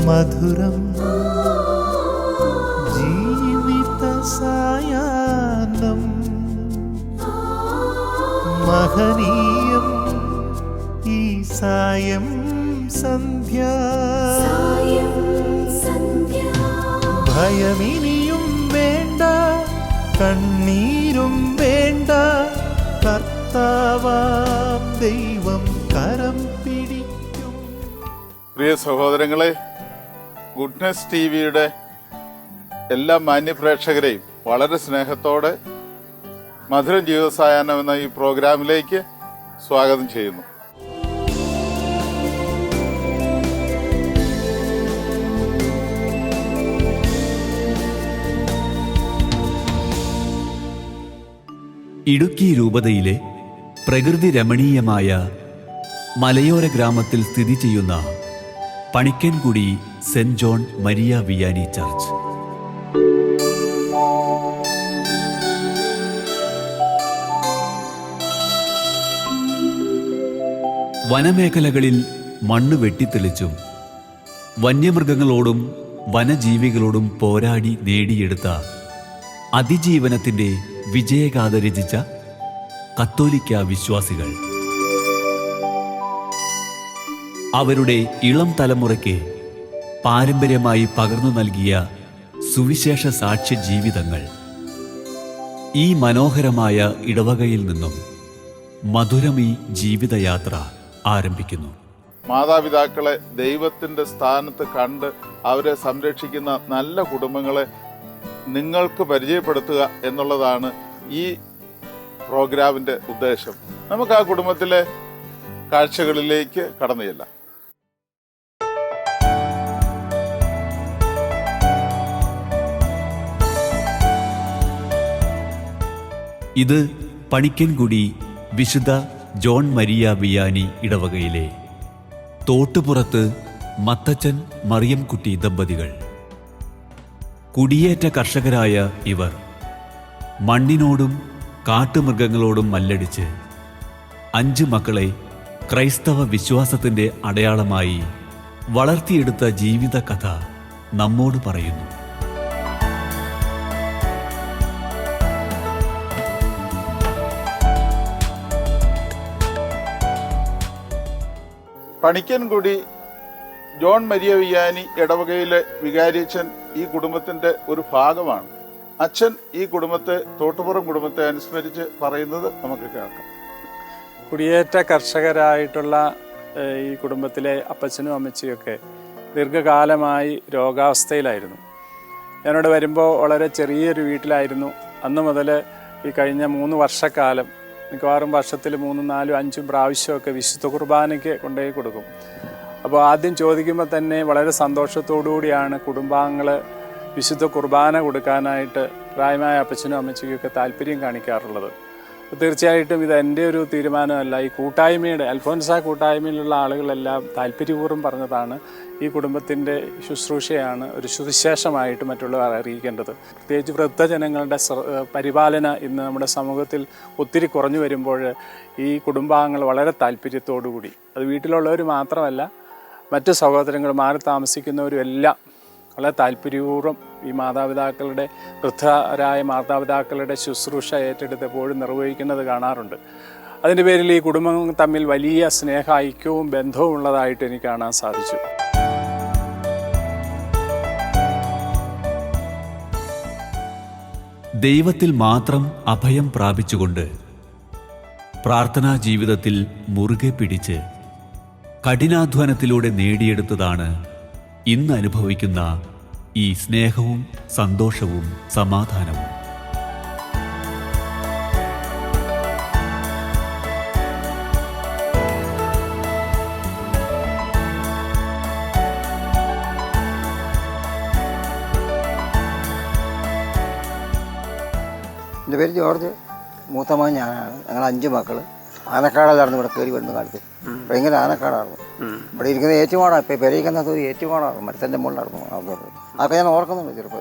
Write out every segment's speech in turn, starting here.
മധുരം ജീവിത സായാഹ്നം മഹനീയം ഈ സായം സന്ധ്യ ഭയമിനിയും വേണ്ട കണ്ണീരും വേണ്ട കർത്താവാം ദൈവം കരം പിടിക്കും. പ്രിയ സഹോദരങ്ങളെ, ഗുഡ്നസ് ടിവിയുടെ എല്ലാ മാന്യപ്രേക്ഷകരെയും വളരെ സ്നേഹത്തോടെ മധുരം ജീവിതസായാഹ്നം എന്ന ഈ പ്രോഗ്രാമിലേക്ക് സ്വാഗതം ചെയ്യുന്നു. ഇടുക്കി രൂപതയിലെ പ്രകൃതി രമണീയമായ മലയോര ഗ്രാമത്തിൽ സ്ഥിതി ചെയ്യുന്ന Panikkankudi saint John Maria Vianney church. വനമേഖലകളിൽ മണ്ണ് വെട്ടിത്തെളിച്ചും വന്യമൃഗങ്ങളോടും വനജീവികളോടും പോരാടി നേടിയെടുത്ത അതിജീവനത്തിന്റെ വിജയഗാഥ രചിച്ച കത്തോലിക്ക വിശ്വാസികൾ അവരുടെ ഇളം തലമുറയ്ക്ക് പാരമ്പര്യമായി പകർന്നു നൽകിയ സുവിശേഷ സാക്ഷ്യ ജീവിതങ്ങൾ ഈ മനോഹരമായ ഇടവകയിൽ നിന്നും മധുരമീ ജീവിതയാത്ര ആരംഭിക്കുന്നു. മാതാപിതാക്കളെ ദൈവത്തിന്റെ സ്ഥാനത്ത് കണ്ട് അവരെ സംരക്ഷിക്കുന്ന നല്ല കുടുംബങ്ങളെ നിങ്ങൾക്ക് പരിചയപ്പെടുത്തുക എന്നുള്ളതാണ് ഈ പ്രോഗ്രാമിന്റെ ഉദ്ദേശം. നമുക്ക് ആ കുടുംബത്തിലെ കാഴ്ചകളിലേക്ക് കടന്നു ചെല്ലാം. ഇത് പണിക്കൻകുടി വിശുദ്ധ ജോൺ മരിയ വിയാനി ഇടവകയിലെ തോട്ടുപുറത്ത് മത്തച്ചൻ മറിയംകുട്ടി ദമ്പതികൾ. കുടിയേറ്റ കർഷകരായ ഇവർ മണ്ണിനോടും കാട്ടുമൃഗങ്ങളോടും മല്ലടിച്ച് 5 മക്കളെ ക്രൈസ്തവ വിശ്വാസത്തിന്റെ അടയാളമായി വളർത്തിയെടുത്ത ജീവിത കഥ നമ്മോട് പറയുന്നു. പണിക്കൻകുടി ജോൺ മരിയ വിയാനി ഇടവകയിലെ വികാരിയച്ഛൻ ഈ കുടുംബത്തിന്റെ ഒരു ഭാഗമാണ്. അച്ഛൻ ഈ കുടുംബത്തെ, തോട്ടുപുറം കുടുംബത്തെ അനുസ്മരിച്ച് പറയുന്നത് നമുക്ക് കേൾക്കാം. കുടിയേറ്റ കർഷകരായിട്ടുള്ള ഈ കുടുംബത്തിലെ അപ്പച്ചനും അമ്മച്ചിയൊക്കെ ദീർഘകാലമായി രോഗാവസ്ഥയിലായിരുന്നു. ഞാനിവിടെ വരുമ്പോൾ വളരെ ചെറിയൊരു വീട്ടിലായിരുന്നു. അന്ന് മുതൽ ഈ കഴിഞ്ഞ 3 വർഷക്കാലം മിക്കവാറും വർഷത്തിൽ 3, 4, 5 പ്രാവശ്യമൊക്കെ വിശുദ്ധ കുർബാനയ്ക്ക് കൊണ്ടുപോയി കൊടുക്കും. അപ്പോൾ ആദ്യം ചോദിക്കുമ്പോൾ തന്നെ വളരെ സന്തോഷത്തോടു കൂടിയാണ് കുടുംബാംഗങ്ങൾ വിശുദ്ധ കുർബാന കൊടുക്കാനായിട്ട് പ്രായമായ അപ്പച്ചനും അമ്മച്ചിക്കൊക്കെ താല്പര്യം കാണിക്കാറുള്ളത്. തീർച്ചയായിട്ടും ഇത് എൻ്റെ ഒരു തീരുമാനമല്ല. ഈ കൂട്ടായ്മയുടെ, അൽഫോൻസ കൂട്ടായ്മയിലുള്ള ആളുകളെല്ലാം താല്പര്യപൂർവ്വം പറഞ്ഞതാണ് ഈ കുടുംബത്തിൻ്റെ ശുശ്രൂഷയാണ് ഒരു സുവിശേഷമായിട്ട് മറ്റുള്ളവർ അറിയിക്കേണ്ടത്. പ്രത്യേകിച്ച് വൃദ്ധജനങ്ങളുടെ പരിപാലന ഇന്ന് നമ്മുടെ സമൂഹത്തിൽ ഒത്തിരി കുറഞ്ഞു വരുമ്പോൾ ഈ കുടുംബാംഗങ്ങൾ വളരെ താല്പര്യത്തോടു കൂടി, അത് വീട്ടിലുള്ളവർ മാത്രമല്ല മറ്റ് സഹോദരങ്ങൾ മാറി താമസിക്കുന്നവരും എല്ലാം വളരെ താല്പര്യപൂർവ്വം ഈ മാതാപിതാക്കളുടെ, വൃദ്ധരായ മാതാപിതാക്കളുടെ ശുശ്രൂഷ ഏറ്റെടുത്ത് എപ്പോഴും നിർവഹിക്കുന്നത് കാണാറുണ്ട്. അതിൻ്റെ പേരിൽ ഈ കുടുംബങ്ങൾ തമ്മിൽ വലിയ സ്നേഹ ഐക്യവും ബന്ധവും ഉള്ളതായിട്ട് എനിക്ക് കാണാൻ സാധിച്ചു. ദൈവത്തിൽ മാത്രം അഭയം പ്രാപിച്ചുകൊണ്ട് പ്രാർത്ഥനാ ജീവിതത്തിൽ മുറുകെ പിടിച്ച് കഠിനാധ്വാനത്തിലൂടെ നേടിയെടുത്തതാണ് ഇന്ന് അനുഭവിക്കുന്ന ഈ സ്നേഹവും സന്തോഷവും സമാധാനവും. എൻ്റെ പേര് ജോർജ്, മൂത്ത മകൻ ഞാനാണ്. ഞങ്ങൾ 5 മക്കൾ. ആനക്കാടല്ലായിരുന്നു ഇവിടെ കയറി വരുന്ന കാലത്ത്. ഭയങ്കര ആനക്കാടായിരുന്നു. ഇവിടെ ഇരിക്കുന്ന ഏറ്റുമാടാണ്. ഇപ്പോൾ പെരയിക്കുന്നത് ഒരു ഏറ്റുമാടായിരുന്നു. മരത്തിൻ്റെ മുകളിലായിരുന്നു. അതൊക്കെ ഞാൻ ഓർക്കുന്നുണ്ട് ചെറുപ്പം.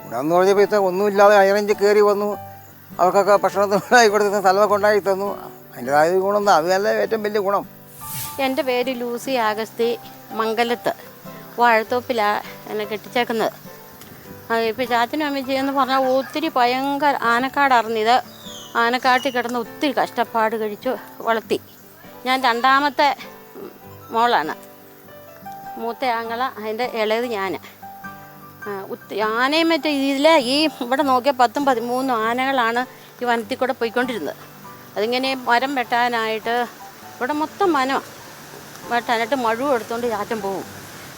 ഇവിടെ എന്ന് പറഞ്ഞപ്പോൾ ഇത്ര ഒന്നുമില്ലാതെ ഹൈറേഞ്ച് കയറി വന്നു. അവർക്കൊക്കെ ഭക്ഷണത്തിനായി കൊടുത്ത സ്ഥലമൊക്കെ ഉണ്ടായി തന്നു. അതിൻ്റെതായ ഗുണം, അത് നല്ല ഏറ്റവും വലിയ ഗുണം. എൻ്റെ പേര് ലൂസി ആഗസ്തി, മംഗലത്ത്. വാഴത്തോപ്പിലാണ് എന്നെ കെട്ടിച്ചേക്കുന്നത്. ഇപ്പോൾ ചാച്ചനും അമ്മച്ചിയെന്ന് പറഞ്ഞാൽ ഒത്തിരി ഭയങ്കര ആനക്കാടായിരുന്നിത്. ആനക്കാട്ടിൽ കിടന്ന് ഒത്തിരി കഷ്ടപ്പാട് കഴിച്ചു വളർത്തി. ഞാൻ രണ്ടാമത്തെ മോളാണ്, മൂത്ത ആങ്ങള, അതിൻ്റെ ഇളയത് ഞാൻ. ആനയും മറ്റേ ഈ ഇവിടെ നോക്കിയാൽ 10-13 ആനകളാണ് ഈ വനത്തിൽ കൂടെ പോയിക്കൊണ്ടിരുന്നത്. അതിങ്ങനെ മരം വെട്ടാനായിട്ട് ഇവിടെ മൊത്തം വനമാണ്. വെട്ടാനായിട്ട് മഴു എടുത്തുകൊണ്ട് ചാച്ചൻ പോകും.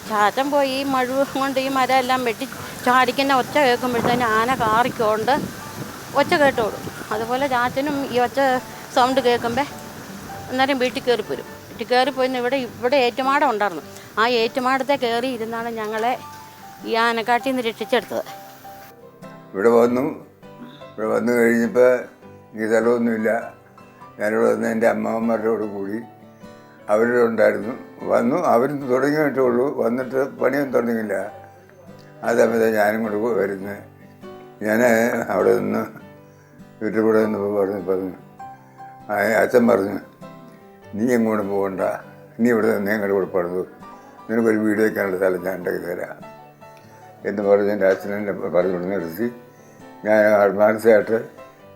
ചാച്ചൻ പോയി ഈ മഴു കൊണ്ട് ഈ മരം എല്ലാം വെട്ടി ചാടിക്കുന്ന ഒച്ച കേൾക്കുമ്പോഴത്തേന് ആന കാറിക്കൊണ്ട് ഒച്ച കേട്ടോടും. അതുപോലെ ചാച്ചനും ഈ ഒച്ച സൗണ്ട് കേൾക്കുമ്പോൾ അന്നേരം വീട്ടിൽ കയറിപ്പോരും. വീട്ടിൽ കയറിപ്പോയിന്ന് ഇവിടെ ഏറ്റുമാടം ഉണ്ടായിരുന്നു. ആ ഏറ്റുമാടത്തെ കയറി ഇരുന്നാണ് ഞങ്ങളെ ഈ ആനക്കാട്ടിൽ നിന്ന് രക്ഷിച്ചെടുത്തത്. ഇവിടെ വന്നു കഴിഞ്ഞപ്പോൾ എനിക്ക് സ്ഥലമൊന്നുമില്ല. ഞാനിവിടെ വന്ന് എൻ്റെ അമ്മാവന്മാരോട് കൂടി അവരുണ്ടായിരുന്നു. അവർ തുടങ്ങിയിട്ടേ ഉള്ളൂ, വന്നിട്ട് പണിയൊന്നും തുടങ്ങിയില്ല. ആ സമയത്ത് ഞാനും കൂടെ വരുന്നത്. ഞാൻ അവിടെ നിന്ന് വീട്ടിൽ കൂടെ നിന്ന് പറഞ്ഞു അച്ഛൻ പറഞ്ഞു, നീ എങ്ങോട്ടും പോകണ്ട, നീ ഇവിടെ നിന്ന് ഞങ്ങളുടെ കൂടെ പറഞ്ഞു, നിനക്കൊരു വീട് വയ്ക്കാനുള്ള സ്ഥലം ഞാൻ ഉണ്ടാക്കി തരാം എന്ന് പറഞ്ഞ് എൻ്റെ അച്ഛനെ പറഞ്ഞുകൊണ്ട് നിർത്തി. ഞാൻ ആത്മാർത്ഥമായിട്ട്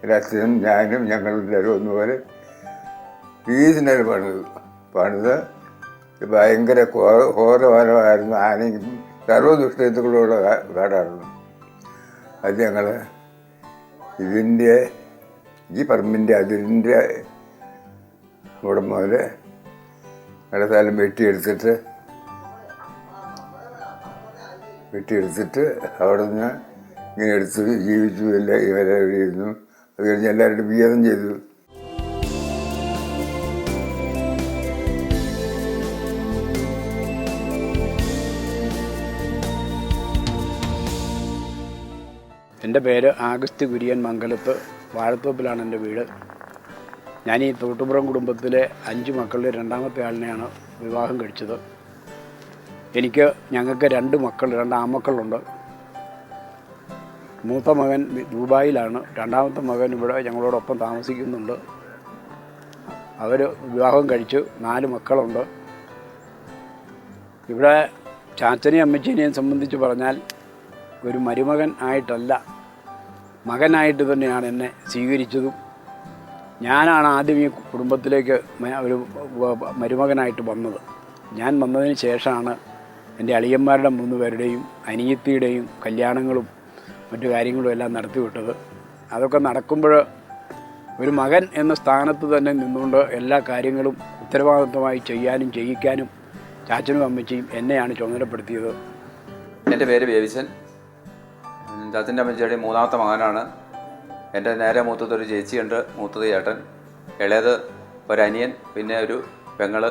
എൻ്റെ അച്ഛനും ഞാനും ഞങ്ങളെല്ലാവരും ഒന്നുപോലെ വീതിനാണ് പണിത് ഭയങ്കര ഘോരവാരമായിരുന്നു. ആനയും സർവ്വ ദുഷ്ടത്തുക്കളുള്ള കാടായിരുന്നു. അത് ഞങ്ങൾ ഈ പറമ്പിൻ്റെ അതിൻ്റെ ഇവിടെ മുതൽ ഞങ്ങളുടെ സ്ഥലം വെട്ടിയെടുത്തിട്ട് അവിടെ നിന്ന് ഇങ്ങനെ എടുത്ത് ജീവിച്ചു. ഇവരെ ഇരുന്നു. അത് കഴിഞ്ഞ് എല്ലാവരും വിവാദം ചെയ്തു. എൻ്റെ പേര് ആഗസ്റ്റ് കുര്യൻ മംഗലത്ത് വാഴത്തോപ്പിലാണ് എൻ്റെ വീട്. ഞാൻ ഈ തോട്ടുപുറം കുടുംബത്തിലെ 5 മക്കളിൽ രണ്ടാമത്തെ ആളിനെയാണ് വിവാഹം കഴിച്ചത്. ഞങ്ങൾക്ക് 2 മക്കൾ, 2 ആൺമക്കളുണ്ട്. മൂത്ത മകൻ ദുബായിലാണ്, രണ്ടാമത്തെ മകൻ ഇവിടെ ഞങ്ങളോടൊപ്പം താമസിക്കുന്നുണ്ട്. അവർ വിവാഹം കഴിച്ചു, 4 മക്കളുണ്ട്. ഇവിടെ ചാച്ചനെയും അമ്മച്ചീനെയും സംബന്ധിച്ച് പറഞ്ഞാൽ ഒരു മരുമകൻ ആയിട്ടല്ല, മകനായിട്ട് തന്നെയാണ് എന്നെ സ്വീകരിച്ചതും. ഞാനാണ് ആദ്യം ഈ കുടുംബത്തിലേക്ക് ഒരു മരുമകനായിട്ട് വന്നത്. ഞാൻ വന്നതിന് ശേഷമാണ് എൻ്റെ അളിയന്മാരുടെ 3 പേരുടെയും അനിയത്തിയുടെയും കല്യാണങ്ങളും മറ്റു കാര്യങ്ങളും എല്ലാം നടത്തിവിട്ടത്. അതൊക്കെ നടക്കുമ്പോൾ ഒരു മകൻ എന്ന സ്ഥാനത്ത് തന്നെ നിന്നുകൊണ്ട് എല്ലാ കാര്യങ്ങളും ഉത്തരവാദിത്വമായി ചെയ്യാനും ചെയ്യിക്കാനും ചാച്ചനും അമ്മച്ചിയും എന്നെയാണ് ചുമതലപ്പെടുത്തിയത്. എൻ്റെ പേര് ബേബിച്ചൻ. ചാച്ചൻ്റെ അമ്മച്ചിയുടെ 3ാമത്തെ മകനാണ്. എൻ്റെ നേരെ മൂത്തതൊരു ചേച്ചിയുണ്ട്, മൂത്തത് ചേട്ടൻ, ഇളയത് ഒരനിയൻ, പിന്നെ ഒരു പെങ്ങള്.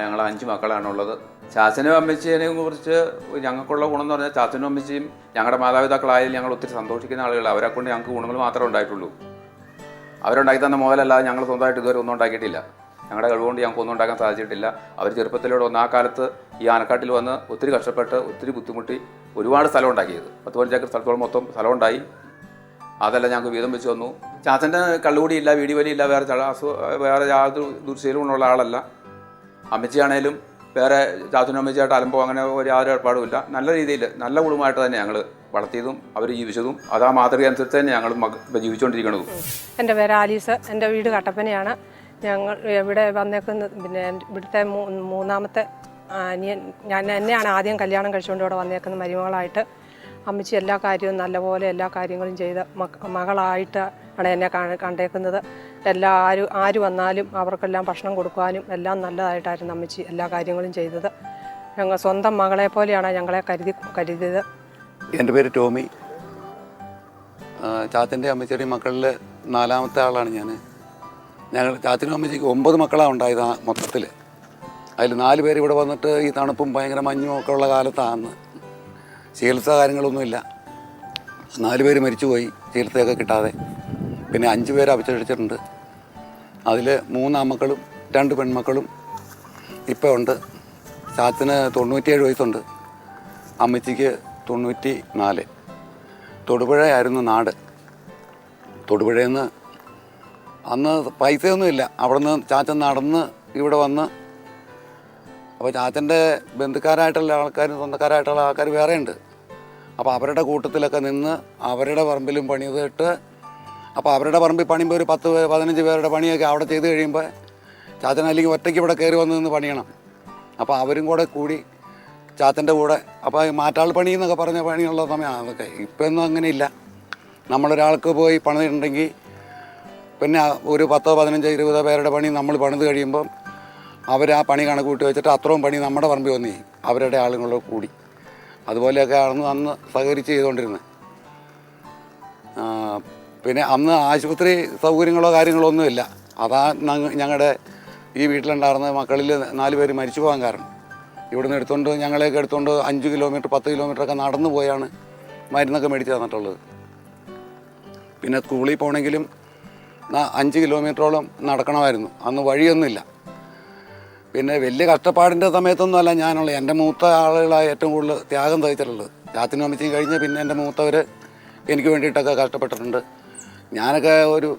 ഞങ്ങൾ 5 മക്കളാണുള്ളത്. ചാച്ചനും അമ്മച്ചിയെയും കുറിച്ച് ഞങ്ങൾക്കുള്ള ഗുണം എന്ന് പറഞ്ഞാൽ ചാച്ചനും അമ്മച്ചിയും ഞങ്ങളുടെ മാതാപിതാക്കളായാലും ഞങ്ങൾ ഒത്തിരി സന്തോഷിക്കുന്ന ആളുകൾ. അവരെ കൊണ്ട് ഞങ്ങൾക്ക് ഗുണങ്ങൾ മാത്രമേ ഉണ്ടായിട്ടുള്ളൂ. അവരുണ്ടാക്കി തന്ന മുതലല്ലാതെ ഞങ്ങൾ സ്വന്തമായിട്ട് ഇതുവരെ ഒന്നും ഉണ്ടാക്കിയിട്ടില്ല. ഞങ്ങളുടെ കഴിവുകൊണ്ട് ഞങ്ങൾക്ക് ഒന്നും ഉണ്ടാക്കാൻ സാധിച്ചിട്ടില്ല. അവർ ചെറുപ്പത്തിലൂടെ ആ കാലത്ത് ഈ ആനക്കാട്ടിൽ വന്ന് ഒത്തിരി കഷ്ടപ്പെട്ട് ഒത്തിരി ബുദ്ധിമുട്ടി ഒരുപാട് സ്ഥലം ഉണ്ടാക്കിയത്. 10-15 ഏക്കർ സ്ഥലത്തോളം മൊത്തം സ്ഥലം ഉണ്ടായി. അതെല്ലാം ഞങ്ങൾക്ക് വീതം വെച്ച് വന്നു. ചാച്ചൻ്റെ കള്ളുകൂടിയില്ല, വീടിവലിയില്ല, വേറെ യാതൊരു ദുർശീലമുള്ള ആളല്ല. അമ്മച്ചിയാണേലും വേറെ ചാച്ചനും അമ്മച്ചിയായിട്ട് അലമ്പോ അങ്ങനെ യാതൊരു ഏർപ്പാടുമില്ല. നല്ല രീതിയിൽ നല്ല കുടുംബമായിട്ട് തന്നെ ഞങ്ങൾ വളർത്തിയതും അവർ ജീവിച്ചതും അത് ആ മാതൃക അനുസരിച്ച് തന്നെ ഞങ്ങൾ ജീവിച്ചുകൊണ്ടിരിക്കുന്നതും. എൻ്റെ പേര് ആലീസ്. എൻ്റെ വീട് കട്ടപ്പനയാണ്. ഞങ്ങൾ ഇവിടെ വന്നേക്കുന്നത് ഇവിടുത്തെ 3ാമത്തെ അനിയൻ എന്നെയാണ് ആദ്യം കല്യാണം കഴിച്ചുകൊണ്ട് ഇവിടെ വന്നേക്കുന്നത് മരുമകളായിട്ട്. അമ്മച്ചി എല്ലാ കാര്യവും നല്ലപോലെ എല്ലാ കാര്യങ്ങളും ചെയ്ത് മകളായിട്ട് ആണ് എന്നെ കണ്ടേക്കുന്നത്. ആര് വന്നാലും അവർക്കെല്ലാം ഭക്ഷണം കൊടുക്കാനും എല്ലാം നല്ലതായിട്ടായിരുന്നു അമ്മച്ചി എല്ലാ കാര്യങ്ങളും ചെയ്തത്. ഞങ്ങൾ സ്വന്തം മകളെ പോലെയാണ് ഞങ്ങളെ കരുതിയത്. എൻ്റെ പേര് ടോമി. ചാച്ചൻ്റെ അമ്മച്ചിയുടെ മക്കളിൽ 4ാമത്തെ ആളാണ് ഞാൻ. ചാച്ചനും അമ്മച്ചിക്ക് 9 മക്കളാണ് ഉണ്ടായത് മൊത്തത്തിൽ. അതിൽ 4 പേര് ഇവിടെ വന്നിട്ട് ഈ തണുപ്പും ഭയങ്കര മഞ്ഞും ഒക്കെ ഉള്ള കാലത്താണ്. ചികിത്സ കാര്യങ്ങളൊന്നുമില്ല. 4 പേര് മരിച്ചുപോയി ചികിത്സയൊക്കെ കിട്ടാതെ. പിന്നെ 5 പേര് അപേക്ഷിച്ചിട്ടുണ്ട്. അതിൽ 3 ആൺമക്കളും 2 പെൺമക്കളും ഇപ്പോൾ ഉണ്ട്. ചാച്ചന് 97 വയസ്സുണ്ട്, അമ്മച്ചിക്ക് 94. തൊടുപുഴയായിരുന്നു നാട്. തൊടുപുഴയിൽ നിന്ന് അന്ന് പൈസയൊന്നുമില്ല. അവിടെ നിന്ന് ചാച്ചൻ നടന്ന് ഇവിടെ വന്ന് അപ്പോൾ ചാച്ചൻ്റെ ബന്ധുക്കാരായിട്ടുള്ള ആൾക്കാരും സ്വന്തക്കാരായിട്ടുള്ള ആൾക്കാർ വേറെയുണ്ട്. അപ്പോൾ അവരുടെ കൂട്ടത്തിലൊക്കെ നിന്ന് അവരുടെ പറമ്പിലും പണിതിട്ട്, അപ്പോൾ അവരുടെ പറമ്പിൽ പണിയുമ്പോൾ ഒരു 10-15 പേരുടെ പണിയൊക്കെ അവിടെ ചെയ്ത് കഴിയുമ്പോൾ ചാച്ചൻ അല്ലെങ്കിൽ ഒറ്റയ്ക്ക് ഇവിടെ കയറി വന്ന് നിന്ന് പണിയണം. അപ്പോൾ അവരും കൂടെ കൂടി ചാച്ചൻ്റെ കൂടെ, അപ്പോൾ മാറ്റാൾ പണി എന്നൊക്കെ പറഞ്ഞ പണിയുള്ള സമയമാണ് അതൊക്കെ. ഇപ്പം ഒന്നും അങ്ങനെയില്ല. നമ്മളൊരാൾക്ക് പോയി പണിതിട്ടുണ്ടെങ്കിൽ പിന്നെ ഒരു 10-15-20 പേരുടെ പണി നമ്മൾ പണിത് കഴിയുമ്പം അവർ ആ പണി കണക്ക് കൂട്ടി വെച്ചിട്ട് അത്രയും പണി നമ്മുടെ പറമ്പിൽ വന്ന് ചെയ്യും, അവരുടെ ആളുകളോ കൂടി. അതുപോലെയൊക്കെ ആണെന്ന് അന്ന് സഹകരിച്ച് ചെയ്തുകൊണ്ടിരുന്നത്. പിന്നെ അന്ന് ആശുപത്രി സൗകര്യങ്ങളോ കാര്യങ്ങളോ ഒന്നുമില്ല. അതാ ഞങ്ങളുടെ ഈ വീട്ടിലുണ്ടായിരുന്ന മക്കളിൽ 4 പേര് മരിച്ചു പോകാൻ കാരണം. ഇവിടുന്ന് എടുത്തുകൊണ്ട് ഞങ്ങളെയൊക്കെ എടുത്തുകൊണ്ട് 5 കിലോമീറ്റർ 10 കിലോമീറ്ററൊക്കെ നടന്നു പോയാണ് മരുന്നൊക്കെ മേടിച്ച് തന്നിട്ടുള്ളത്. പിന്നെ സ്കൂളിൽ പോകണമെങ്കിലും 5 കിലോമീറ്ററോളം നടക്കണമായിരുന്നു. അന്ന് വഴിയൊന്നുമില്ല. പിന്നെ വലിയ കഷ്ടപ്പാടിൻ്റെ സമയത്തൊന്നും അല്ല ഞാനുള്ളത്. എൻ്റെ മൂത്ത ആളുകളാണ് ഏറ്റവും കൂടുതൽ ത്യാഗം സഹിച്ചിട്ടുള്ളത്. ചാച്ചനും അമ്മച്ചിയും കഴിഞ്ഞ് പിന്നെ എൻ്റെ മൂത്തവർ എനിക്ക് വേണ്ടിയിട്ടൊക്കെ കഷ്ടപ്പെട്ടിട്ടുണ്ട്. ഞാനൊക്കെ ഒരു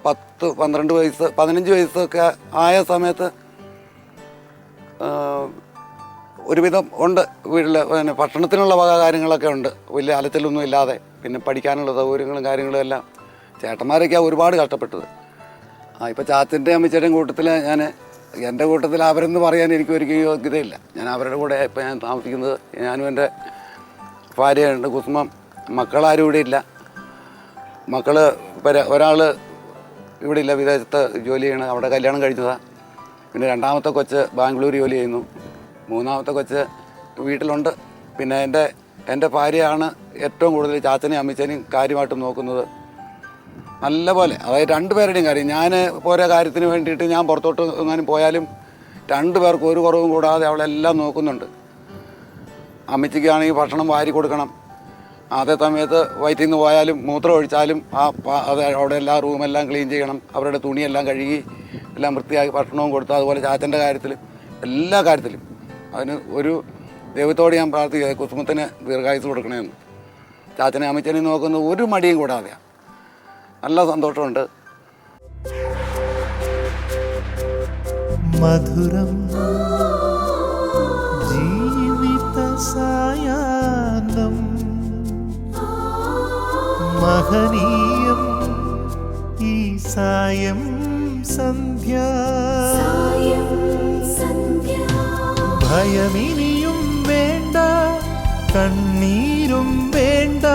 10-12 വയസ്സ് 15 വയസ്സൊക്കെ ആയ സമയത്ത് ഒരുവിധം ഉണ്ട് വീട്ടിൽ. പിന്നെ ഭക്ഷണത്തിനുള്ള വക കാര്യങ്ങളൊക്കെ ഉണ്ട്, വലിയ അലച്ചിലൊന്നും ഇല്ലാതെ. പിന്നെ പഠിക്കാനുള്ള സൗകര്യങ്ങളും കാര്യങ്ങളും എല്ലാം. ചേട്ടന്മാരൊക്കെയാണ് ഒരുപാട് കഷ്ടപ്പെട്ടത്. ഇപ്പോൾ ചാച്ചൻ്റെ അമ്മച്ചേട്ടൻ കൂട്ടത്തിൽ എൻ്റെ കൂട്ടത്തിൽ അവരെന്ന് പറയാൻ എനിക്ക് ഒരിക്കലും യോഗ്യതയില്ല. ഞാൻ അവരുടെ കൂടെ ഇപ്പോൾ ഞാൻ താമസിക്കുന്നത്. ഞാനും എൻ്റെ ഭാര്യയുണ്ട് കുസുമം. മക്കളാരും ഇവിടെ ഇല്ല. മക്കൾ ഒരാൾ ഇവിടെ ഇല്ല, വിദേശത്ത് ജോലി ചെയ്യണം, അവിടെ കല്യാണം കഴിച്ചതാണ്. പിന്നെ രണ്ടാമത്തെ കൊച്ച് ബാംഗ്ലൂർ ജോലി ചെയ്യുന്നു. മൂന്നാമത്തെ കൊച്ച് വീട്ടിലുണ്ട്. പിന്നെ എൻ്റെ ഭാര്യയാണ് ഏറ്റവും കൂടുതൽ ചാച്ചനെയും അമ്മച്ചനെയും കാര്യമായിട്ട് നോക്കുന്നത്. നല്ല പോലെ, അതായത് 2 പേരുടെയും കാര്യം. ഞാൻ ഓരോ കാര്യത്തിന് വേണ്ടിയിട്ട് ഞാൻ പുറത്തോട്ട് എങ്ങാനും പോയാലും 2 പേർക്കും ഒരു കുറവും കൂടാതെ അവളെല്ലാം നോക്കുന്നുണ്ട്. അമ്മച്ചിക്കാണെങ്കിൽ ഭക്ഷണം വാരി കൊടുക്കണം. അതേ സമയത്ത് വയറ്റിൽ നിന്ന് പോയാലും മൂത്രം ഒഴിച്ചാലും അത് അവിടെ എല്ലാ റൂമെല്ലാം ക്ലീൻ ചെയ്യണം. അവരുടെ തുണിയെല്ലാം കഴുകി എല്ലാം വൃത്തിയാക്കി ഭക്ഷണവും കൊടുത്ത്, അതുപോലെ ചാച്ചൻ്റെ കാര്യത്തിലും എല്ലാ കാര്യത്തിലും അതിന് ഒരു ദൈവത്തോട് ഞാൻ പ്രാർത്ഥിക്കുക, കുസുമത്തിന് ദീർഘായുസ് കൊടുക്കണമെന്ന്. ചാച്ചനെ അമ്മച്ചനെ നോക്കുന്ന ഒരു മടിയും കൂടാതെയാണ്. നല്ല സന്തോഷമുണ്ട്. മധുരം ജീവിത സായാഹ്നം മഹനീയം ഈ സായം സന്ധ്യ ഭയമിനിയും വേണ്ട കണ്ണീരും വേണ്ട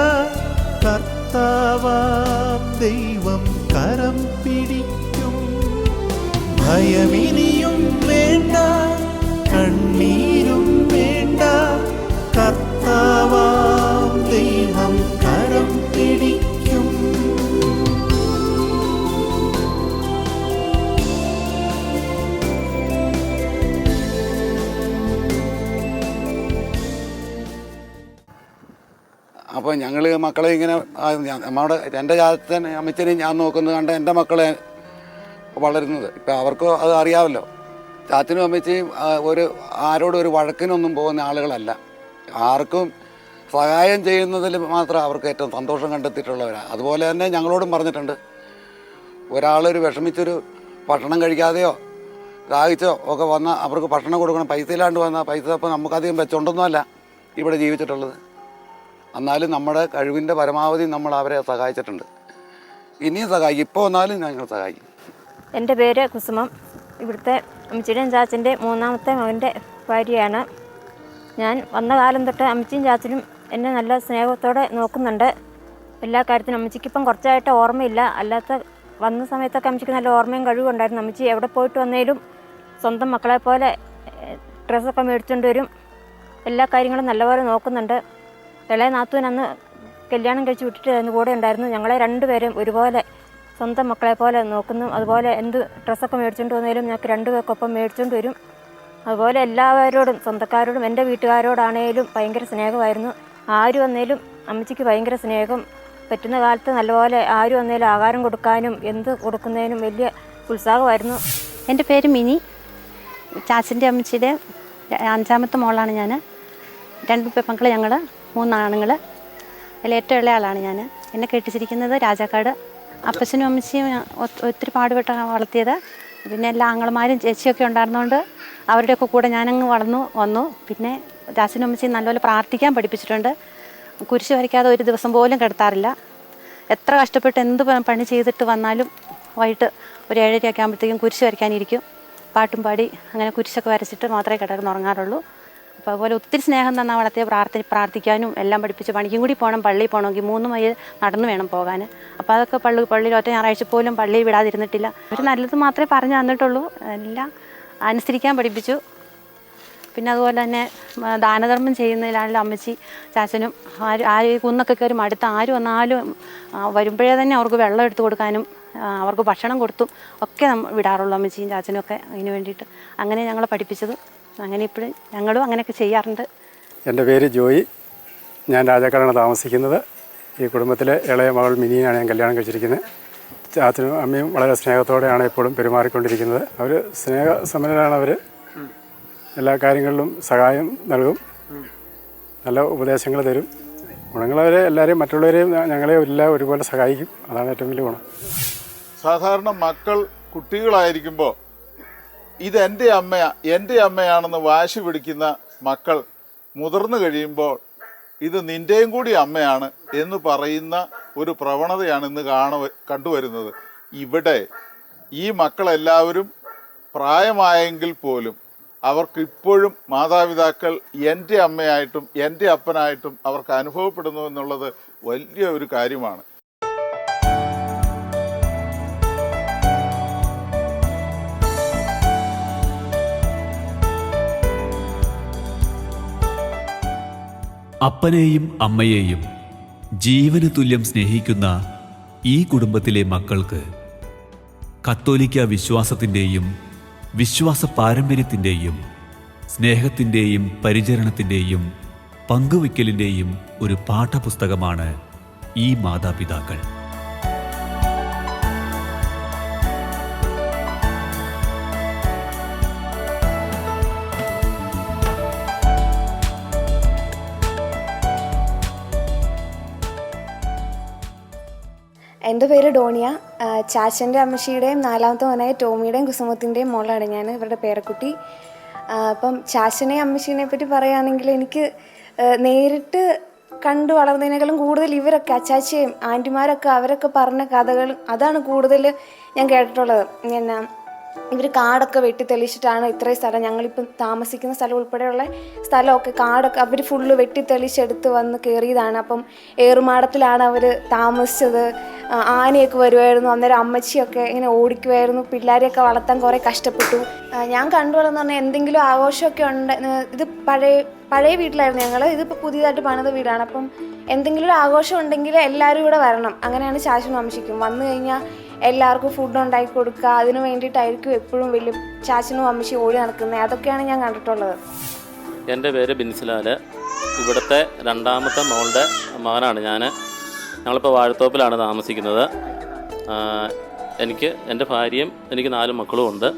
കർത്താവാം ദൈവം കരം പിടിക്കും. ഭയമിനിയും വേണ്ട കണ്ണീരും വേണ്ട കർത്താവാം ദൈവം കരം പിടിക്കും. അപ്പോൾ ഞങ്ങൾ മക്കളെ ഇങ്ങനെ നമ്മുടെ എൻ്റെ ചാച്ചൻ അമ്മച്ചനെയും ഞാൻ നോക്കുന്നത് കണ്ട് എൻ്റെ മക്കളെ വളരുന്നത്. ഇപ്പം അവർക്ക് അത് അറിയാമല്ലോ. ചാച്ചനും അമ്മച്ചയും ആരോടും ഒരു വഴക്കിനൊന്നും പോകുന്ന ആളുകളല്ല. ആർക്കും സഹായം ചെയ്യുന്നതിൽ മാത്രം അവർക്ക് ഏറ്റവും സന്തോഷം കണ്ടെത്തിയിട്ടുള്ളവരാണ്. അതുപോലെ തന്നെ ഞങ്ങളോടും പറഞ്ഞിട്ടുണ്ട്, ഒരാളൊരു വിഷമിച്ചൊരു ഭക്ഷണം കഴിക്കാതെയോ ദാഹിച്ചോ ഒക്കെ വന്നാൽ അവർക്ക് ഭക്ഷണം കൊടുക്കണം. പൈസ ഇല്ലാണ്ട് വന്നാൽ പൈസ ഇപ്പോൾ നമുക്കധികം വെച്ചോണ്ടൊന്നുമല്ല ഇവിടെ ജീവിച്ചിട്ടുള്ളത്. എന്നാലും നമ്മുടെ കഴിവിൻ്റെ പരമാവധി നമ്മൾ അവരെ സഹായിച്ചിട്ടുണ്ട്. ഇനിയും സഹായിക്കും. ഇപ്പോൾ വന്നാലും ഞങ്ങൾ സഹായിക്കും. എൻ്റെ പേര് കുസുമം. ഇവിടുത്തെ അമ്മച്ചിയുടെയും ചാച്ചൻ്റെ 3ാമത്തെ മകൻ്റെ ഭാര്യയാണ് ഞാൻ. വന്ന കാലം തൊട്ട് അമ്മച്ചിയും ചാച്ചനും എന്നെ നല്ല സ്നേഹത്തോടെ നോക്കുന്നുണ്ട്. എല്ലാ കാര്യത്തിനും. അമ്മച്ചിക്കിപ്പം കുറച്ചായിട്ട് ഓർമ്മയില്ല, അല്ലാത്ത വന്ന സമയത്തൊക്കെ അമ്മച്ചിക്ക് നല്ല ഓർമ്മയും കഴിവുണ്ടായിരുന്നു. അമ്മച്ചി എവിടെ പോയിട്ട് വന്നേലും സ്വന്തം മക്കളെ പോലെ ഡ്രസ്സൊക്കെ മേടിച്ചുകൊണ്ട് വരും. എല്ലാ കാര്യങ്ങളും നല്ലപോലെ നോക്കുന്നുണ്ട്. ഇളയ നാത്തൂൻ അന്ന് കല്യാണം കഴിച്ച് വിട്ടിട്ട് അതിന് കൂടെ ഉണ്ടായിരുന്നു. ഞങ്ങളെ 2 പേരും ഒരുപോലെ സ്വന്തം മക്കളെ പോലെ നോക്കുന്നു. അതുപോലെ എന്ത് ഡ്രസ്സൊക്കെ മേടിച്ചുകൊണ്ട് വന്നാലും ഞങ്ങൾക്ക് 2 പേർക്കൊപ്പം മേടിച്ചുകൊണ്ട് വരും. അതുപോലെ എല്ലാവരോടും, സ്വന്തക്കാരോടും എൻ്റെ വീട്ടുകാരോടാണേലും ഭയങ്കര സ്നേഹമായിരുന്നു. ആര് വന്നേലും അമ്മച്ചിക്ക് ഭയങ്കര സ്നേഹം. പറ്റുന്ന കാലത്ത് നല്ലപോലെ ആര് വന്നേലും ആഹാരം കൊടുക്കാനും എന്ത് കൊടുക്കുന്നതിനും വലിയ ഉത്സാഹമായിരുന്നു. എൻ്റെ പേര് മിനി. ചാച്ചൻ്റെ അമ്മച്ചിയുടെ 5ാമത്തെ മോളാണ് ഞാൻ. 2 പെൺമക്കൾ ഞങ്ങൾ, 3 ആണുങ്ങൾ. അതിൽ ഏറ്റവും ഇളയ ആളാണ് ഞാൻ. എന്നെ കെട്ടിച്ചിരിക്കുന്നത് രാജാക്കാട്. അപ്പച്ചനും അമ്മച്ചിയും ഒത്തിരി പാടുപെട്ട് വളർത്തിയത്. പിന്നെ എല്ലാ ആങ്ങളമാരും ചേച്ചിയൊക്കെ ഉണ്ടായിരുന്നതുകൊണ്ട് അവരുടെയൊക്കെ കൂടെ ഞാനങ്ങ് വളർന്നു വന്നു. പിന്നെ ചാച്ചനും അമ്മച്ചിയും നല്ലപോലെ പ്രാർത്ഥിക്കാൻ പഠിപ്പിച്ചിട്ടുണ്ട്. കുരിശ് വരയ്ക്കാതെ ഒരു ദിവസം പോലും കിടത്താറില്ല. എത്ര കഷ്ടപ്പെട്ട് എന്ത് പണി ചെയ്തിട്ട് വന്നാലും വൈകിട്ട് ഒരു 7:30 ആകുമ്പോഴത്തേക്കും കുരിശ് വരയ്ക്കാനിരിക്കും. പാട്ടും പാടി അങ്ങനെ കുരിശൊക്കെ വരച്ചിട്ട് മാത്രമേ കിടന്നുറങ്ങാറുള്ളൂ. അപ്പോൾ അതുപോലെ ഒത്തിരി സ്നേഹം തന്നാൽ വളർത്തിയ പ്രാർത്ഥിക്കാനും എല്ലാം പഠിപ്പിച്ച് പണിക്കും കൂടി പോകണം. പള്ളിയിൽ പോകണമെങ്കിൽ 3 മൈൽ നടന്നു വേണം പോകാൻ. അപ്പോൾ അതൊക്കെ പള്ളിയിൽ ഒറ്റ ഞായറാഴ്ച പോലും പള്ളിയിൽ വിടാതിരുന്നിട്ടില്ല. അവർ നല്ലത് മാത്രമേ പറഞ്ഞു തന്നിട്ടുള്ളൂ, എല്ലാം അനുസരിക്കാൻ പഠിപ്പിച്ചു. പിന്നെ അതുപോലെ തന്നെ ദാനധർമ്മം ചെയ്യുന്നതിലാണെങ്കിലും അമ്മച്ചി ചാച്ചനും ആര് കുന്നൊക്കെ കയറി മടുത്ത് ആര് വന്നാലും വരുമ്പോഴേ തന്നെ അവർക്ക് വെള്ളം എടുത്തു കൊടുക്കാനും അവർക്ക് ഭക്ഷണം കൊടുത്തും ഒക്കെ വിടാറുള്ളൂ അമ്മച്ചിയും ചാച്ചനും ഒക്കെ. അതിന് വേണ്ടിയിട്ട് അങ്ങനെ ഞങ്ങളെ പഠിപ്പിച്ചത്. അങ്ങനെ ഇപ്പോഴും ഞങ്ങളും അങ്ങനെയൊക്കെ ചെയ്യാറുണ്ട്. എൻ്റെ പേര് ജോയി. ഞാൻ രാജാക്കാടാണ് താമസിക്കുന്നത്. ഈ കുടുംബത്തിലെ ഇളയ മകൾ മിനിയാണ് ഞാൻ കല്യാണം കഴിച്ചിരിക്കുന്നത്. ചാച്ചനും അമ്മയും വളരെ സ്നേഹത്തോടെയാണ് എപ്പോഴും പെരുമാറിക്കൊണ്ടിരിക്കുന്നത്. അവർ സ്നേഹസമ്പന്നരാണ്. അവർ എല്ലാ കാര്യങ്ങളിലും സഹായം നൽകും, നല്ല ഉപദേശങ്ങൾ തരും. ഗുണങ്ങളവരെ എല്ലാവരെയും മറ്റുള്ളവരെയും ഞങ്ങളെ എല്ലാം ഒരുപോലെ സഹായിക്കും. അതാണ് ഏറ്റവും വലിയ ഗുണം. സാധാരണ മക്കൾ കുട്ടികളായിരിക്കുമ്പോൾ ഇത് എൻ്റെ അമ്മയാണെന്ന് വാശി പിടിക്കുന്ന മക്കൾ മുതിർന്നു കഴിയുമ്പോൾ ഇത് നിൻ്റെയും കൂടി അമ്മയാണ് എന്ന് പറയുന്ന ഒരു പ്രവണതയാണ് ഇന്ന് കണ്ടുവരുന്നത്. ഇവിടെ ഈ മക്കളെല്ലാവരും പ്രായമായെങ്കിൽ പോലും അവർക്ക് ഇപ്പോഴും മാതാപിതാക്കൾ എൻ്റെ അമ്മയായിട്ടും എൻ്റെ അപ്പനായിട്ടും അവർക്ക് അനുഭവപ്പെടുന്നു എന്നുള്ളത് വലിയ ഒരു കാര്യമാണ്. അപ്പനെയും അമ്മയെയും ജീവന് തുല്യം സ്നേഹിക്കുന്ന ഈ കുടുംബത്തിലെ മക്കൾക്ക് കത്തോലിക്ക വിശ്വാസത്തിൻ്റെയും വിശ്വാസ പാരമ്പര്യത്തിൻ്റെയും സ്നേഹത്തിൻ്റെയും പരിചരണത്തിൻ്റെയും പങ്കുവയ്ക്കലിൻ്റെയും ഒരു പാഠപുസ്തകമാണ് ഈ മാതാപിതാക്കൾ. എൻ്റെ പേര് ഡോണിയ. ചാച്ചൻ്റെ അമ്മച്ചിയുടെയും 4ാമത്തെ മോനായ ടോമിയുടെയും കുസുമത്തിൻ്റെയും മോളാണ് ഞാൻ, ഇവരുടെ പേരക്കുട്ടി. അപ്പം ചാച്ചനെയും അമ്മച്ചീനെ പറ്റി പറയുകയാണെങ്കിൽ എനിക്ക് നേരിട്ട് കണ്ടു വളർന്നതിനേക്കാളും കൂടുതൽ ഇവരൊക്കെ അച്ചാച്ചിയും ആൻറ്റിമാരൊക്കെ അവരൊക്കെ പറഞ്ഞ കഥകളും അതാണ് കൂടുതൽ ഞാൻ കേട്ടിട്ടുള്ളത്. പിന്നെ ഇവർ കാടൊക്കെ വെട്ടിത്തെളിച്ചിട്ടാണ് ഇത്രയും സ്ഥലം, ഞങ്ങളിപ്പം താമസിക്കുന്ന സ്ഥലം ഉൾപ്പെടെയുള്ള സ്ഥലമൊക്കെ കാടൊക്കെ അവർ ഫുള്ള് വെട്ടിത്തെളിച്ചെടുത്ത് വന്ന് കയറിയതാണ്. അപ്പം ഏറുമാടത്തിലാണ് അവർ താമസിച്ചത്. ആനയൊക്കെ വരുമായിരുന്നു, അന്നേരം അമ്മച്ചിയൊക്കെ ഇങ്ങനെ ഓടിക്കുമായിരുന്നു. പിള്ളേരെയൊക്കെ വളർത്താൻ കുറേ കഷ്ടപ്പെട്ടു. ഞാൻ കണ്ടുവളർന്ന് പറഞ്ഞാൽ എന്തെങ്കിലും ആഘോഷമൊക്കെ ഉണ്ട്. ഇത് പഴയ വീട്ടിലായിരുന്നു ഞങ്ങൾ, ഇതിപ്പോൾ പുതിയതായിട്ട് പണിത വീടാണ്. അപ്പം എന്തെങ്കിലും ഒരു ആഘോഷം ഉണ്ടെങ്കിൽ എല്ലാവരും ഇവിടെ വരണം. അങ്ങനെയാണ് ചാച്ചനും അമ്മച്ചിക്കും. വന്നു കഴിഞ്ഞാൽ എല്ലാവർക്കും ഫുഡ് ഉണ്ടാക്കി കൊടുക്കുക, അതിന് വേണ്ടിയിട്ടായിരിക്കും എപ്പോഴും വലിയ ചാച്ചനും അമ്മച്ചി ഓടി നടക്കുന്നത്. അതൊക്കെയാണ് ഞാൻ കണ്ടിട്ടുള്ളത്. എൻ്റെ പേര് ബിൻസിലാല്. ഇവിടുത്തെ 2ാമത്തെ മോളുടെ മകനാണ് ഞാൻ. ഞങ്ങളിപ്പോൾ വാഴത്തോപ്പിലാണ് താമസിക്കുന്നത്. എൻ്റെ ഭാര്യയും എനിക്ക് 4 മക്കളും ഉണ്ട്.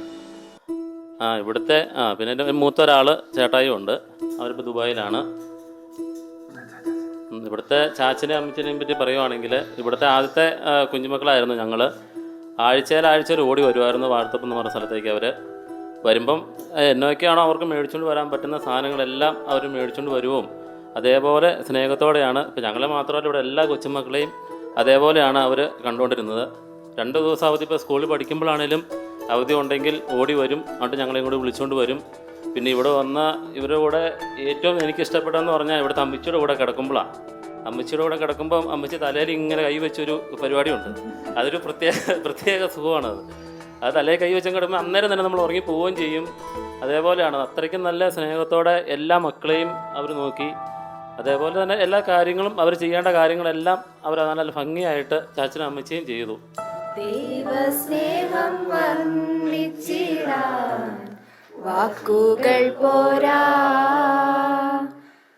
ഇവിടുത്തെ പിന്നെ എൻ്റെ മൂത്ത ഒരാൾ ചേട്ടായും ഉണ്ട്. അവരിപ്പോൾ ദുബായിലാണ്. ഇവിടുത്തെ ചാച്ചനെയും അമ്മച്ചിനെയും പറ്റി പറയുവാണെങ്കിൽ ഇവിടുത്തെ ആദ്യത്തെ കുഞ്ഞുമക്കളായിരുന്നു ഞങ്ങൾ. ആഴ്ചയിൽ ഓടി വരുമായിരുന്നു വാഴത്തോപ്പ് എന്ന് പറഞ്ഞ സ്ഥലത്തേക്ക്. അവർ വരുമ്പം എന്നൊക്കെയാണോ അവർക്ക് മേടിച്ചുകൊണ്ട് വരാൻ പറ്റുന്ന സാധനങ്ങളെല്ലാം അവർ മേടിച്ചുകൊണ്ട് വരുവും. അതേപോലെ സ്നേഹത്തോടെയാണ് ഇപ്പോൾ ഞങ്ങളെ മാത്രമല്ല ഇവിടെ എല്ലാ കൊച്ചുമക്കളെയും അതേപോലെയാണ് അവർ കണ്ടുകൊണ്ടിരുന്നത്. 2 ദിവസം അവധി ഇപ്പോൾ സ്കൂളിൽ പഠിക്കുമ്പോഴാണേലും അവധി ഉണ്ടെങ്കിൽ ഓടി വരും. എന്നിട്ട് ഞങ്ങളെയും കൂടി വിളിച്ചുകൊണ്ട് വരും. പിന്നെ ഇവിടെ വന്ന ഇവരുടെ കൂടെ ഏറ്റവും എനിക്കിഷ്ടപ്പെട്ടതെന്ന് പറഞ്ഞാൽ ഇവിടുത്തെ അമ്മച്ചിയുടെ കൂടെ കിടക്കുമ്പോഴാണ്. അമ്മച്ചിയുടെ കൂടെ കിടക്കുമ്പം അമ്മച്ചി തലയിൽ ഇങ്ങനെ കൈവച്ചൊരു പരിപാടിയുണ്ട്. അതൊരു പ്രത്യേക സുഖമാണത്. അത് തലയിൽ കൈവച്ചും കിടക്കുമ്പോൾ അന്നേരം തന്നെ നമ്മൾ ഉറങ്ങി പോവുകയും ചെയ്യും. അതേപോലെയാണ് അത്രയ്ക്കും നല്ല സ്നേഹത്തോടെ എല്ലാ മക്കളെയും അവർ നോക്കി. അതേപോലെ തന്നെ എല്ലാ കാര്യങ്ങളും അവർ ചെയ്യേണ്ട കാര്യങ്ങളെല്ലാം അവർ നല്ല ഭംഗിയായിട്ട് ചാച്ചനും അമ്മച്ചിയും ചെയ്തു. ദൈവസ്നേഹം വർണ്ണിച്ചിടാൻ വാക്കുകൾ പോരാ,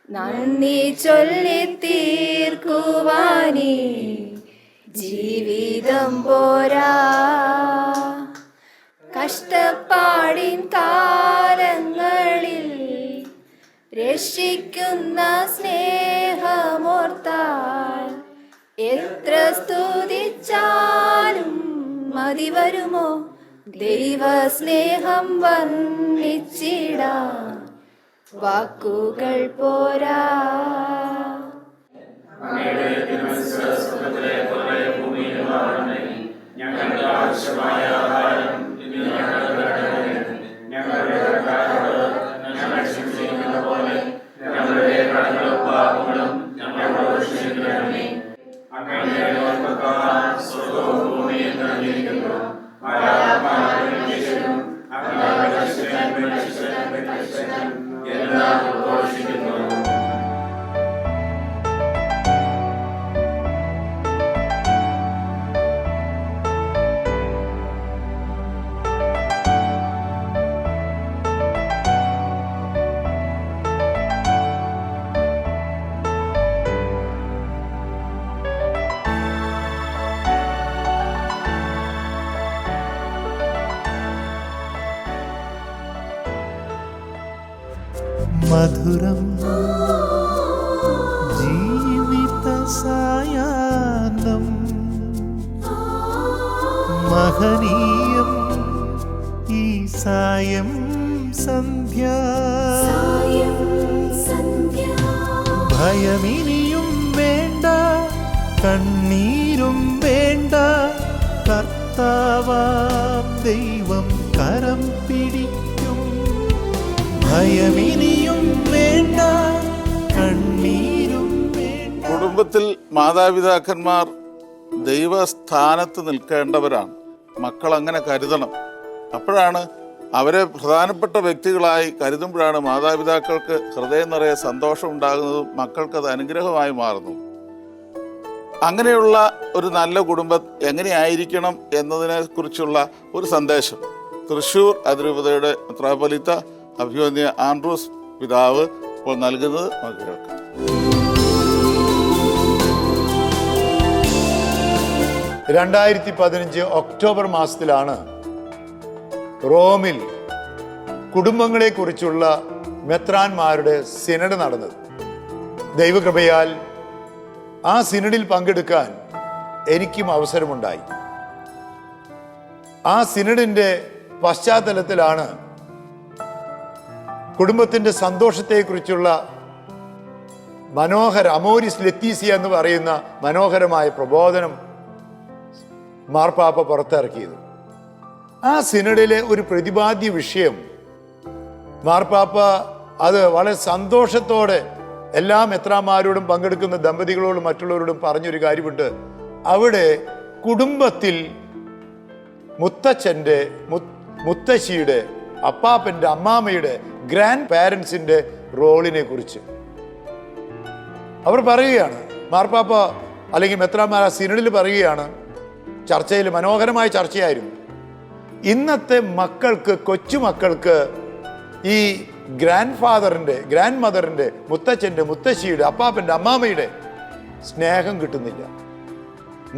നന്ദി ചൊല്ലി തീർക്കുവാനേ ജീവിതം പോരാ. കഷ്ടപ്പാടിൻ കാലങ്ങളിൽ രക്ഷിക്കുന്ന സ്നേഹമോർത്താൽ എത്ര സ്തുതിച്ചാലും മതി വരുമോ ദൈവസ്നേഹം വർണ്ണിച്ചിടാൻ വാക്കുകൾ പോരാ. മധുരം ജീവിത സായാഹ്നം മഹനീയം ഈ സായം സന്ധ്യ. ഭയമിനിയും വേണ്ട, കണ്ണീരും വേണ്ട, കർത്താവാം ദൈവം കരം പിടിക്കും. ഭയമിനിയും വേണ്ട, കണ്ണീരും വേണ്ട. കുടുംബത്തിൽ മാതാപിതാക്കന്മാർ ദൈവസ്ഥാനത്ത് നിൽക്കേണ്ടവരാണ്. മക്കൾ അങ്ങനെ കരുതണം. അപ്പോഴാണ് അവരെ പ്രധാനപ്പെട്ട വ്യക്തികളായി കരുതുമ്പോഴാണ് മാതാപിതാക്കൾക്ക് ഹൃദയം നിറയെ സന്തോഷം ഉണ്ടാകുന്നതും മക്കൾക്കത് അനുഗ്രഹമായി മാറുന്നു. അങ്ങനെയുള്ള ഒരു നല്ല കുടുംബം എങ്ങനെയായിരിക്കണം എന്നതിനെ കുറിച്ചുള്ള ഒരു സന്ദേശം തൃശ്ശൂർ അതിരൂപതയുടെ മെത്രാപ്പൊലീത്ത അഭിവന്യ ആൻഡ്രൂസ് പിതാവ് ഇപ്പോൾ നൽകുന്നത് നമുക്ക് കേൾക്കാം. രണ്ടായിരത്തി 2015 ഒക്ടോബർ മാസത്തിലാണ് റോമിൽ കുടുംബങ്ങളെക്കുറിച്ചുള്ള മെത്രാന്മാരുടെ സിനഡ് നടന്നത്. ദൈവകൃപയാൽ ആ സിനഡിൽ പങ്കെടുക്കാൻ എനിക്കും അവസരമുണ്ടായി. ആ സിനഡിൻ്റെ പശ്ചാത്തലത്തിലാണ് കുടുംബത്തിൻ്റെ സന്തോഷത്തെക്കുറിച്ചുള്ള അമോരിസ് ലെത്തീസിയ എന്ന് പറയുന്ന മനോഹരമായ പ്രബോധനം മാർപ്പാപ്പ പുറത്തിറക്കിയത്. ആ സിനഡിലെ ഒരു പ്രതിപാദ്യ വിഷയം മാർപ്പാപ്പ അത് വളരെ സന്തോഷത്തോടെ എല്ലാ മെത്രാന്മാരോടും പങ്കെടുക്കുന്ന ദമ്പതികളോടും മറ്റുള്ളവരോടും പറഞ്ഞൊരു കാര്യമുണ്ട്. അവിടെ കുടുംബത്തിൽ മുത്തച്ഛൻ്റെ, മുത്തശ്ശിയുടെ, അപ്പാപ്പൻ്റെ, അമ്മാമ്മയുടെ, ഗ്രാൻഡ് പാരൻസിൻ്റെ റോളിനെ കുറിച്ച് അവർ പറയുകയാണ്. മാർപ്പാപ്പ അല്ലെങ്കിൽ മെത്രാന്മാർ ആ സിനഡിൽ പറയുകയാണ്. ചർച്ചയിൽ മനോഹരമായ ചർച്ചയായിരുന്നു. ഇന്നത്തെ മക്കൾക്ക്, കൊച്ചുമക്കൾക്ക് ഈ ഗ്രാൻഡ് ഫാദറിൻ്റെ, ഗ്രാൻഡ് മദറിൻ്റെ, മുത്തച്ഛൻ്റെ, മുത്തശ്ശിയുടെ, അപ്പാപ്പൻ്റെ, അമ്മാമ്മയുടെ സ്നേഹം കിട്ടുന്നില്ല.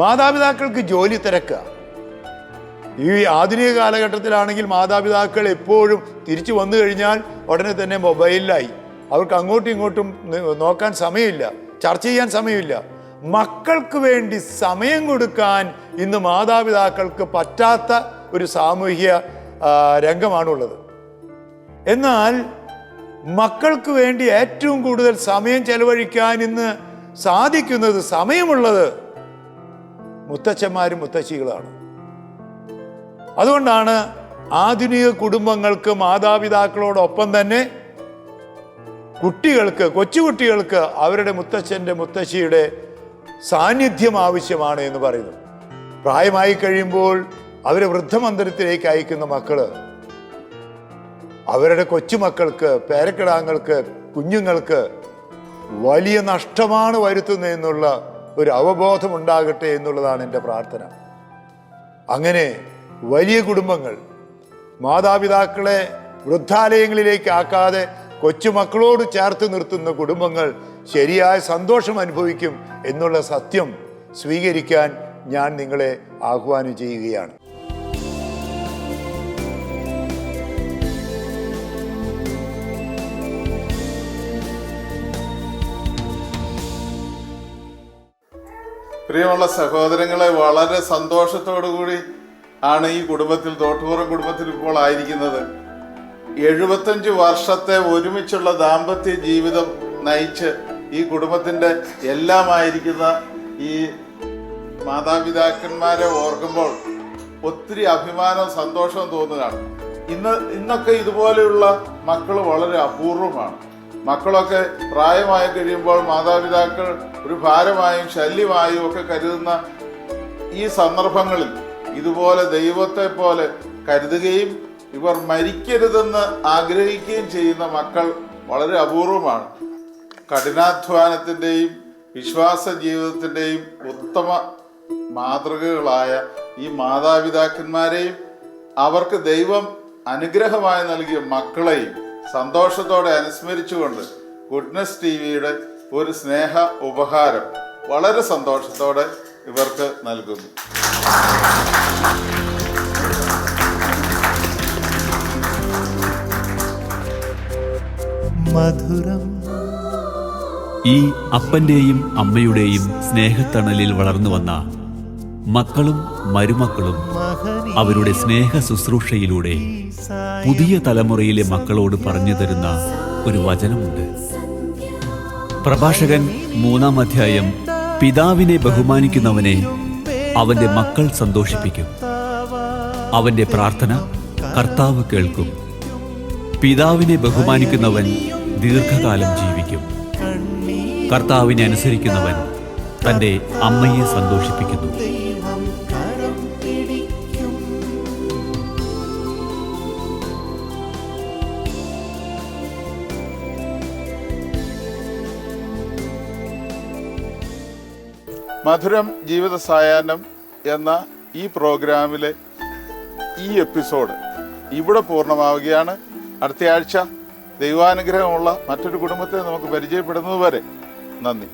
മാതാപിതാക്കൾക്ക് ജോലി തിരക്കുക. ഈ ആധുനിക കാലഘട്ടത്തിലാണെങ്കിൽ മാതാപിതാക്കൾ എപ്പോഴും തിരിച്ചു വന്നു കഴിഞ്ഞാൽ ഉടനെ തന്നെ മൊബൈലിലായി. അവർക്ക് അങ്ങോട്ടും ഇങ്ങോട്ടും നോക്കാൻ സമയമില്ല, ചർച്ച ചെയ്യാൻ സമയമില്ല. മക്കൾക്ക് വേണ്ടി സമയം കൊടുക്കാൻ ഇന്ന് മാതാപിതാക്കൾക്ക് പറ്റാത്ത ഒരു സാമൂഹ്യ രംഗമാണുള്ളത്. എന്നാൽ മക്കൾക്ക് വേണ്ടി ഏറ്റവും കൂടുതൽ സമയം ചെലവഴിക്കാൻ ഇന്ന് സാധിക്കുന്നത്, സമയമുള്ളത് മുത്തച്ഛന്മാരും മുത്തശ്ശികളാണ്. അതുകൊണ്ടാണ് ആധുനിക കുടുംബങ്ങൾക്ക് മാതാപിതാക്കളോടൊപ്പം തന്നെ കുട്ടികൾക്ക്, കൊച്ചുകുട്ടികൾക്ക് അവരുടെ മുത്തച്ഛൻ്റെ, മുത്തശ്ശിയുടെ സാന്നിധ്യം ആവശ്യമാണ് എന്ന് പറയുന്നു. പ്രായമായി കഴിയുമ്പോൾ അവരെ വൃദ്ധമന്ദിരത്തിലേക്ക് അയക്കുന്ന മക്കള് അവരുടെ കൊച്ചുമക്കൾക്ക്, പേരക്കിടാങ്ങൾക്ക്, കുഞ്ഞുങ്ങൾക്ക് വലിയ നഷ്ടമാണ് വരുത്തുന്നതെന്നുള്ള ഒരു അവബോധം ഉണ്ടാകട്ടെ എന്നുള്ളതാണ് എൻ്റെ പ്രാർത്ഥന. അങ്ങനെ വലിയ കുടുംബങ്ങൾ മാതാപിതാക്കളെ വൃദ്ധാലയങ്ങളിലേക്ക് ആക്കാതെ കൊച്ചുമക്കളോട് ചേർത്ത് നിർത്തുന്ന കുടുംബങ്ങൾ ശരിയായ സന്തോഷം അനുഭവിക്കും എന്നുള്ള സത്യം സ്വീകരിക്കാൻ ഞാൻ നിങ്ങളെ ആഹ്വാനം ചെയ്യുകയാണ്. പ്രിയമുള്ള സഹോദരങ്ങളെ, വളരെ സന്തോഷത്തോടു കൂടി ആണ് ഈ കുടുംബത്തിൽ, തോട്ടുപുറം കുടുംബത്തിൽ ഇപ്പോൾ ആയിരിക്കുന്നത്. 75 വർഷത്തെ ഒരുമിച്ചുള്ള ദാമ്പത്യ ജീവിതം നയിച്ച് ഈ കുടുംബത്തിൻ്റെ എല്ലാമായിരിക്കുന്ന ഈ മാതാപിതാക്കന്മാരെ ഓർക്കുമ്പോൾ ഒത്തിരി അഭിമാനവും സന്തോഷവും തോന്നുകയാണ്. ഇന്നൊക്കെ ഇതുപോലെയുള്ള മക്കൾ വളരെ അപൂർവമാണ്. മക്കളൊക്കെ പ്രായമായി കഴിയുമ്പോൾ മാതാപിതാക്കൾ ഒരു ഭാരമായും ശല്യമായും ഒക്കെ കരുതുന്ന ഈ സന്ദർഭങ്ങളിൽ ഇതുപോലെ ദൈവത്തെ പോലെ കരുതുകയും ഇവർ മരിക്കരുതെന്ന് ആഗ്രഹിക്കുകയും ചെയ്യുന്ന മക്കൾ വളരെ അപൂർവമാണ്. കഠിനാധ്വാനത്തിൻ്റെയും വിശ്വാസ ജീവിതത്തിൻ്റെയും ഉത്തമ മാതൃകകളായ ഈ മാതാപിതാക്കന്മാരെയും അവർക്ക് ദൈവം അനുഗ്രഹമായി നൽകിയ മക്കളെയും സന്തോഷത്തോടെ അനുസ്മരിച്ചുകൊണ്ട് ഗുഡ്നസ് ടിവിയുടെ ഒരു സ്നേഹ ഉപഹാരം വളരെ സന്തോഷത്തോടെ ഇവർക്ക് നൽകുന്നു. മധുരം. ഈ അപ്പന്റെയും അമ്മയുടെയും സ്നേഹത്തണലിൽ വളർന്നു വന്ന മക്കളും മരുമക്കളും അവരുടെ സ്നേഹ ശുശ്രൂഷയിലൂടെ പുതിയ തലമുറയിലെ മക്കളോട് പറഞ്ഞു തരുന്ന ഒരു വചനമുണ്ട്. പ്രഭാഷകൻ 3-ാം അധ്യായം, പിതാവിനെ ബഹുമാനിക്കുന്നവനെ അവന്റെ മക്കൾ സന്തോഷിപ്പിക്കും, അവന്റെ പ്രാർത്ഥന കർത്താവ് കേൾക്കും. പിതാവിനെ ബഹുമാനിക്കുന്നവൻ ദീർഘകാലം ജീവിക്കും. കർത്താവിനെ അനുസരിക്കുന്നവൻ തൻ്റെ അമ്മയെ സന്തോഷിപ്പിക്കുന്നു. മധുരം ജീവിത സായാഹ്നം എന്ന ഈ പ്രോഗ്രാമിലെ ഈ എപ്പിസോഡ് ഇവിടെ പൂർണ്ണമാവുകയാണ്. അടുത്ത ആഴ്ച ദൈവാനുഗ്രഹമുള്ള മറ്റൊരു കുടുംബത്തെ നമുക്ക് പരിചയപ്പെടുന്നത് വരെ നന്ദി.